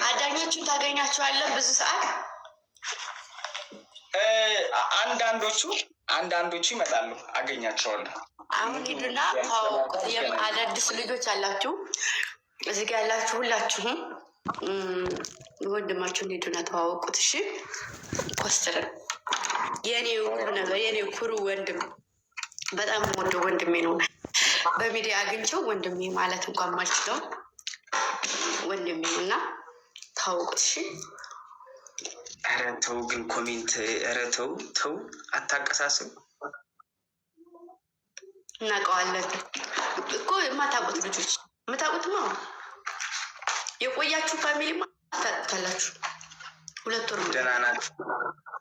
አዳኞቹን ታገኛቸዋለህ ብዙ ሰዓት። አንዳንዶቹ ይመጣሉ፣ አገኛቸዋለሁ። አሁን ሂዱና ተዋወቁት። አዳዲስ ልጆች አላችሁ እዚህ ጋ ያላችሁ ሁላችሁም ወንድማችሁን ሂዱና ተዋወቁት። እሺ ኮስተርን የኔው ነገር የኔው ኩሩ ወንድም በጣም ወደው ወንድሜ ነው። በሚዲያ አግኝቼው ወንድሜ ማለት እንኳን ማልችለው ወንድሜ ነው እና ታውቁት። እሺ ኧረ ተው ግን ኮሜንት፣ ኧረ ተው አታቀሳስብ። እናውቀዋለን እኮ የማታውቁት ልጆች የምታውቁት ነው። የቆያችሁ ፋሚሊ ታውቁታላችሁ። 2 ወር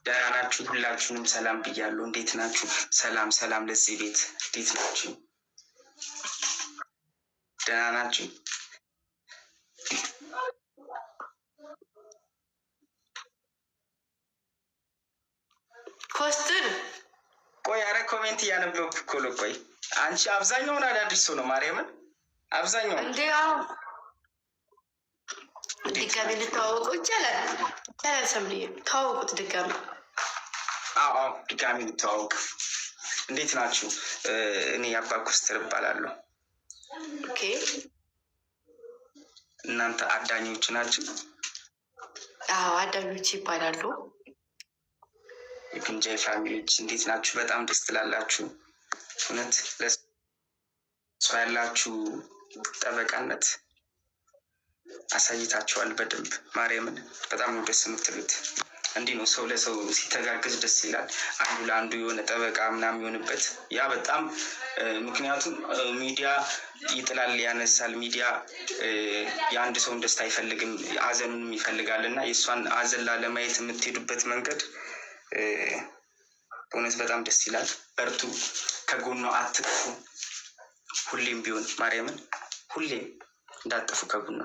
ደህና ናችሁ? ሁላችሁንም ሰላም ብያለሁ። እንዴት ናችሁ? ሰላም ለዚህ ቤት። እንዴት ናችሁ? ደህና ናችሁ? ኮስትር ቆይ፣ ኧረ ኮሜንት እያነበብኩ እኮ ነው። ቆይ አንቺ አብዛኛውን አዳዲስ ሰው ነው ማርያምን፣ አብዛኛውን እንዲያው ድጋሚ ልተዋወቁ ይቻላል። ሰምልዬ ተዋወቁት ድጋሚ። አዎ ድጋሚ ልተዋወቅ። እንዴት ናችሁ? እኔ አባ ኮስተር እባላለሁ። ኦኬ እናንተ አዳኞች ናችሁ? አዎ አዳኞች ይባላሉ። የግንጃይ ፋሚሊዎች እንዴት ናችሁ? በጣም ደስ ትላላችሁ። እውነት ለእሷ ያላችሁ ጠበቃነት አሳይታችኋል በደንብ። ማርያምን በጣም ነው ደስ የምትሉት። እንዲህ ነው ሰው ለሰው ሲተጋገዝ ደስ ይላል። አንዱ ለአንዱ የሆነ ጠበቃ ምናምን የሆንበት ያ በጣም ምክንያቱም ሚዲያ ይጥላል ያነሳል። ሚዲያ የአንድ ሰውን ደስታ አይፈልግም፣ ሀዘኑንም ይፈልጋል። እና የእሷን ሀዘን ላለማየት የምትሄዱበት መንገድ እውነት በጣም ደስ ይላል። በርቱ፣ ከጎኗ አትጥፉ። ሁሌም ቢሆን ማርያምን ሁሌም እንዳጠፉ ከጎኗ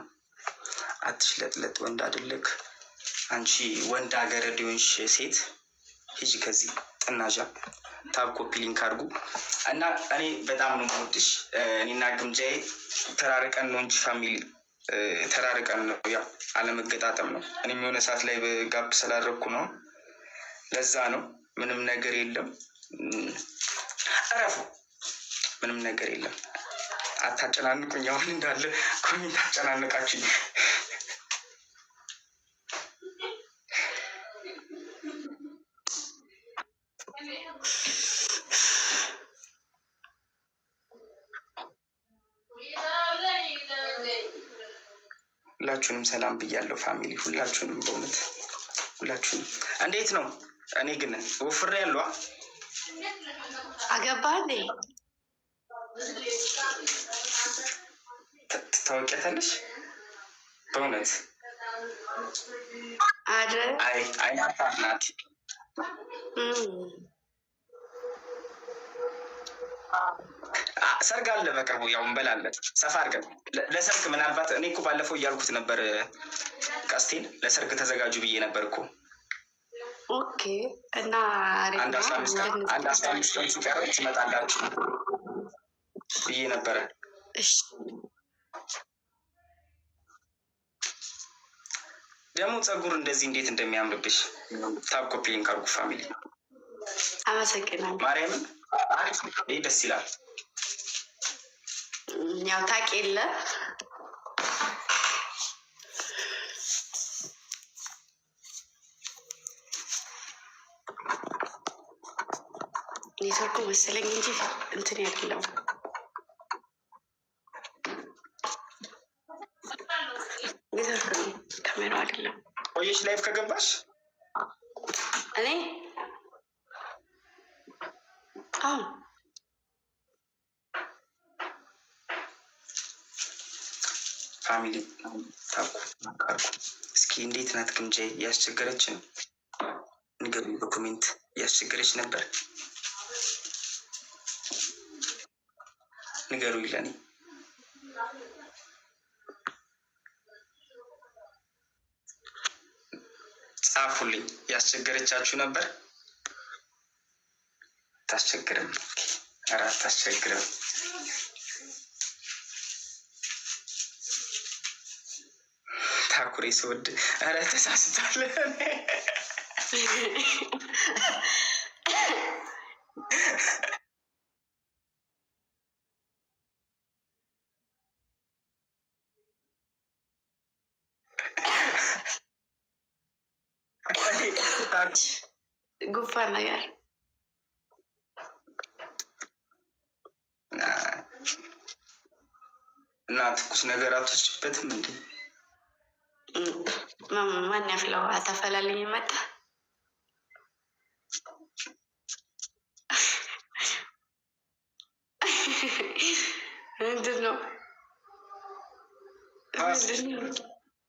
አትሽለጥለጥ። ወንድ አይደለክ አንቺ ወንድ ሀገር ሊሆንሽ ሴት ሂጂ ከዚህ ጥናዣ። ታብ ኮፒ ሊንክ አድርጉ እና እኔ በጣም ነው የምወድሽ። እኔና ግምጃዬ ተራርቀን ነው እንጂ ፋሚሊ ተራርቀን ነው፣ ያው አለመገጣጠም ነው። እኔም የሆነ ሰዓት ላይ በጋብ ስላደረግኩ ነው፣ ለዛ ነው። ምንም ነገር የለም። እረፉ፣ ምንም ነገር የለም። አታጨናንቁኝ። አሁን እንዳለ ኮሜንት አጨናነቃችኝ። ሁላችሁንም ሰላም ብያለሁ ፋሚሊ፣ ሁላችሁንም በእውነት ሁላችሁንም። እንዴት ነው? እኔ ግን ወፍሬ ያለዋ አገባህ እንዴ? ትታወቂያታለሽ? በእውነት አይደል? አይናታ ናት። ሰርግ አለ በቅርቡ፣ ያው እንበላለን ሰፋ አድርገን ለሰርግ። ምናልባት እኔ እኮ ባለፈው እያልኩት ነበር ቀስቴን ለሰርግ ተዘጋጁ ብዬ ነበር እኮ። ኦኬ እና አንድ 15 ቀን ሲቀር ትመጣላችሁ ብዬ ነበረ። እሺ ደግሞ ፀጉር እንደዚህ እንዴት እንደሚያምርብሽ ታብ ኮፒ ሊንክ አድርጉ ፋሚሊ። አመሰግናለሁ ማርያምን። ይህ ደስ ይላል። ያው ታውቂ የለ ኔትወርኩ መሰለኝ እንጂ እንትን ያለው ኔትወርክ ነው፣ ካሜራው አይደለም። ቆየሽ ላይፍ ከገባሽ? እኔ አሁን ፋሚሊ ታኩ ካርኩ። እስኪ እንዴት ናት ግምጃዬ? ያስቸገረችን ንገሩኝ በኮሜንት። ያስቸገረች ነበር ንገሩኝ ለኔ። ጻፉልኝ። ያስቸገረቻችሁ ነበር? ታስቸግርም። ኧረ አታስቸግርም። ታኩሬ ስወድ ኧረ ተሳስታለ ጉንፋን ነገር እና ትኩስ ነገር አትወስጂበትም እንዴ? ማን ያፍለው? አታፈላልኝ መጣ ምንድን ነው?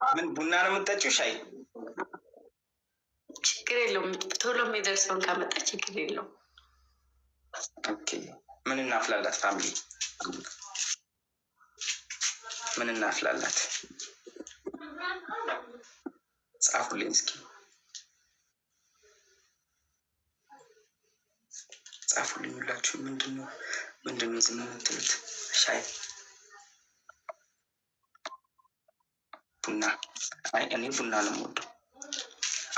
ምን ቡና ነው የምጠጪው? ሻይ? ችግር የለውም። ቶሎ የሚደርሰውን ካመጣ ችግር የለውም። ኦኬ። ምን እናፍላላት? ፋሚሊ ምን እናፍላላት? ጻፉልኝ እስኪ ጻፉልኝ ሁላችሁ። ምንድን ነው ዝም የምትሉት? ሻይ ቡና? አይ እኔ ቡና ነው የምወደው።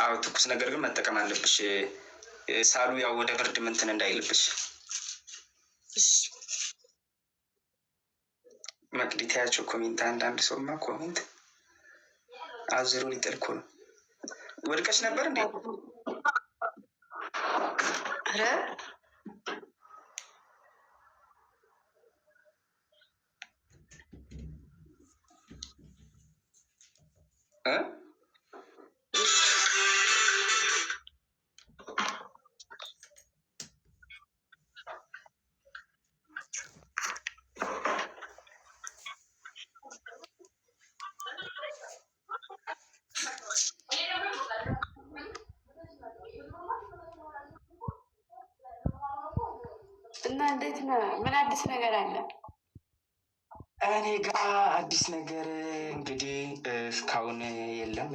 አዎ ትኩስ ነገር ግን መጠቀም አለብሽ። ሳሉ ያው ወደ ብርድ ምንትን እንዳይልብሽ። መቅዲት ያቸው ኮሜንት አንዳንድ ሰውማ ኮሜንት አዝሮ ሊጥል እኮ ነው። ወድቀሽ ነበር እንዴ? ኧረ እና እንዴት ነው? ምን አዲስ ነገር አለ? እኔ ጋ አዲስ ነገር እንግዲህ እስካሁን የለም።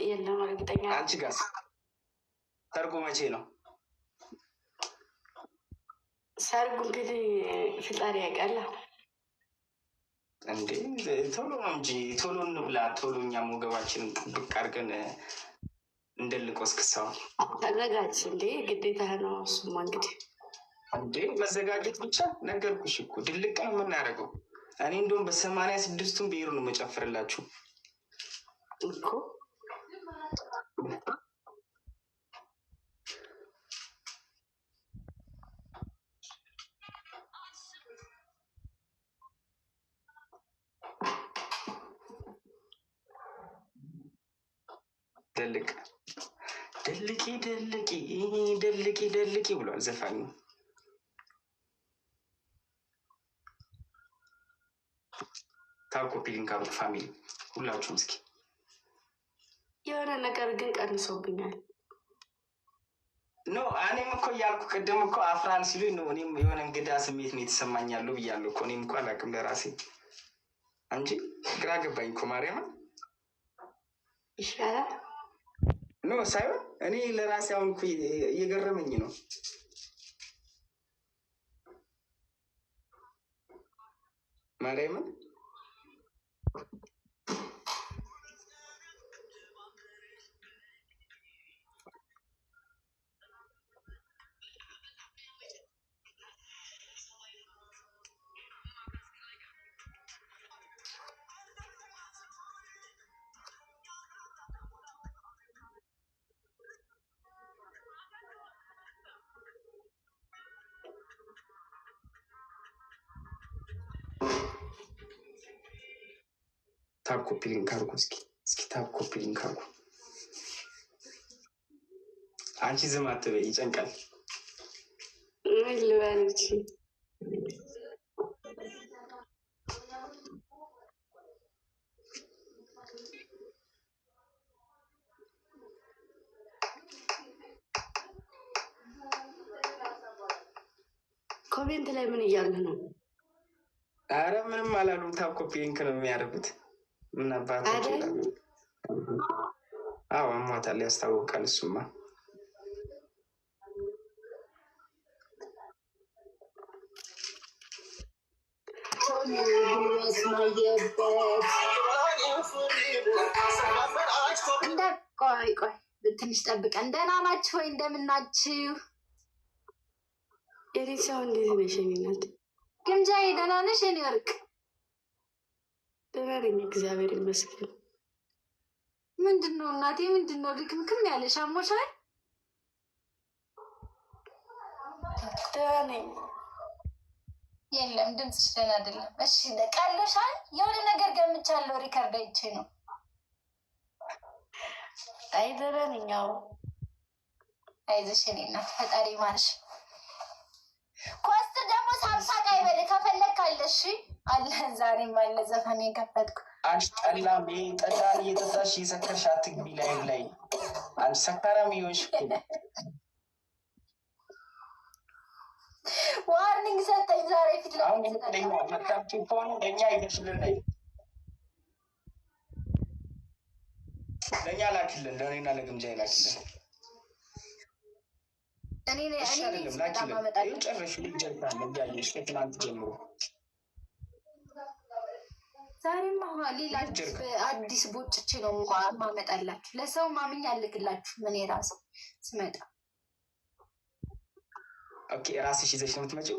የለም እርግጠኛ። አንቺ ጋር ሰርጉ መቼ ነው? ሰርጉ እንግዲህ ፍጣሪ ያውቃል። እንዴ ቶሎ ነው እንጂ ቶሎ እንብላ፣ ቶሎ እኛም ወገባችንን ጥብቅ አድርገን እንደልቆስ ክሳው ተዘጋጅ እንዴ፣ ግዴታ ነው። እሱማ እንግዲህ እንዴ መዘጋጀት ብቻ ነገርኩሽ እኮ ድልቅ ነው የምናደርገው። እኔ እንደውም በ86ቱም ብሄሩ ነው መጨፍርላችሁ እኮ። ደልቅ ደልቂ ደልቂ ደልቂ ደልቂ ብሏል ዘፋኙ። ታብ ኮፒ ሊንክ አድርጉ ፋሚሊ ሁላችሁም እስኪ። የሆነ ነገር ግን ቀንሶብኛል። ኖ እኔም እኮ እያልኩ ቅድም እኮ አፍራን ሲሉኝ ነው እኔም የሆነ እንግዳ ስሜት ነው የተሰማኛሉ ብያለሁ እኮ። እኔም እኮ አላውቅም ለራሴ እንጂ ግራ ገባኝ እኮ ማርያምን። ይሻላል ኖ ሳይሆን እኔ ለራሴ አሁን እኮ እየገረመኝ ነው። ማርያምን ታብ ኮፒ ሊንክ አድርጉ እስኪ ታብ ኮፒ ሊንክ አድርጉ። አንቺ ዝም አትበይ ይጨንቃል። ምን ልበልሽ? ኮሜንት ላይ ምን እያሉ ነው? አረ ምንም አላሉም። ታብ ኮፒ ሊንክ ነው የሚያደርጉት። ምን አባታቸው ይላሉ? አዎ አሟታል፣ ያስታውቃል። እሱማ ቆይ ትንሽ ጠብቀን። ደህና ናችሁ ወይ? እንደምናችሁ? የኔ ሰው እንዴት ነሽ? የኔ እናት ግምጃዬ ደህና ነሽ? የኔ ወርቅ ደህና ነኝ እግዚአብሔር ይመስገን። ምንድን ነው እናቴ? ምንድን ነው ልክምክም ያለሽ? አሞሻል? ደህና ነኝ። የለም ድምፅሽ ደህና አይደለም። እሺ ቀሎሻል? የሆነ ነገር ገምቻለሁ። ሪከርድ አይቼ ነው። አይ ደህና ነኝ። አዎ አይዞሽ የኔ እናት ፈጣሪ ማርሽ። ኮስት ደግሞ ሳምሳቅ አይበል ከፈለግ ካለሽ አለ። ዛሬም አለ ዘፈን የከፈትኩ። አንቺ ጠላም ጠላን እየጠጣሽ እየሰከርሽ አትግቢ ላይ አንቺ ሰካራም ይሆንሽ ዋርኒንግ ሰጠኝ ዛሬ ፊት ለፊት መታችሁ ከሆነ ለእኛ ይደርስልን ለእኛ ላኪልን፣ ለእኔና ለግምጃ ይላኪልን። ጨረሽ ጀርታለ ያለሽ ከትናንት ጀምሮ ዛሬማ ሌላ አዲስ ቦጭቼ ነው ማመጣላችሁ። ለሰው ማምኛ አልክላችሁ። ምን ራሱ ስመጣ ኦኬ፣ ራስሽ ይዘሽ ነው የምትመጪው?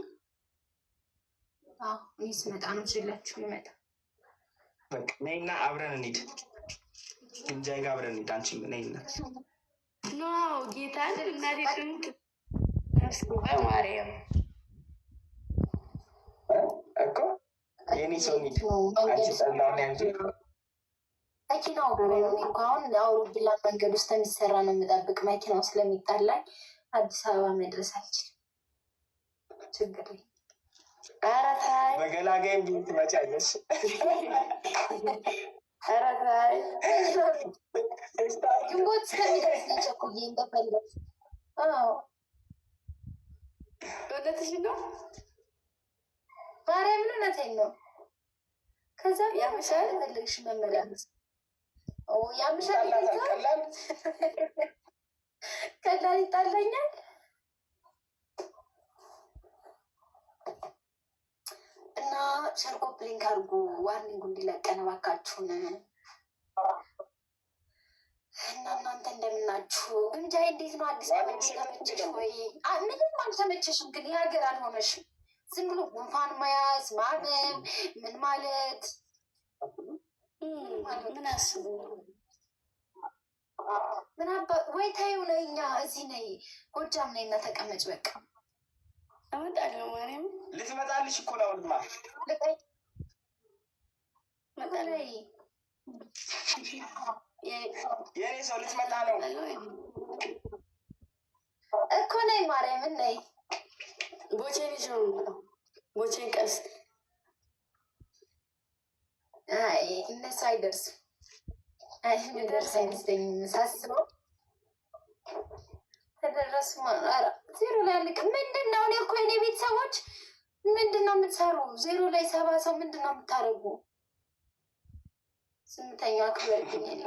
እኔ ስመጣ ነው ይዤላችሁ ልመጣ። በቃ ነይና አብረን እንሂድ። ግምጃዬ ጋር አብረን እንሂድ። አንቺ ነይና ኖ ጌታ እናቴ ትምት ማርያም እኮ የኔ ሰው እንሂድ። አንቺ ጠላውን ያንቺ መኪናው እኮ አሁን አውሮፕላን መንገድ ውስጥ የሚሰራ ነው የምጠብቅ። መኪናው ስለሚጣላኝ አዲስ አበባ መድረስ አልችልም። ችግር ኧረ ታይ በገላጋይም ቢሆን ትመጫለሽ። ኧረ ታይ ግንቦት እስከሚደርስ ነው ቸኩዬ እንደፈለግ። እውነትሽ ነው ማርያምን፣ እውነቴን ነው። ከዛ ያምሻል ፈለግሽ መመላለስ ያምሻል ቀላል ይጣለኛል። እና ሸርኮ ፕሊንክ አድርጉ። ዋርኒንጉ እንዲለቀን እባካችሁን። እና እናንተ እንደምናችሁ? ግምጃዬ እንዴት ነው? አዲስ ተመቸሽ ወይ? ምንም አልተመቸሽም፣ ግን የሀገር አልሆነሽም። ዝም ብሎ ጉንፋን መያዝ ማመም ምን ማለት ምን አስቡ ምን አባ ወይ ታዩ ነው። እኛ እዚህ ነይ ጎጃም ነይ እና ተቀመጭ። በቃ እመጣለሁ። ማርያም ልትመጣልሽ እኮ ነው። ልማ መጣለይ የኔ ሰው ልትመጣ ነው እኮ ነይ ማርያምን ነይ። ቦቼን ይዞ ቦቼን ቀስ አይ እነሱ አይደርሱም። አይ ምደርስ አይመስለኝም ሳስበው። ተደረሱ ኧረ ዜሮ ላይ አልቅ። ምንድን ነው? እኔ እኮ የኔ ቤተሰቦች ምንድን ነው የምትሰሩ? ዜሮ ላይ 70 ሰው ምንድን ነው የምታደርጉ? ስምንተኛዋ ክበርግኝ ኔ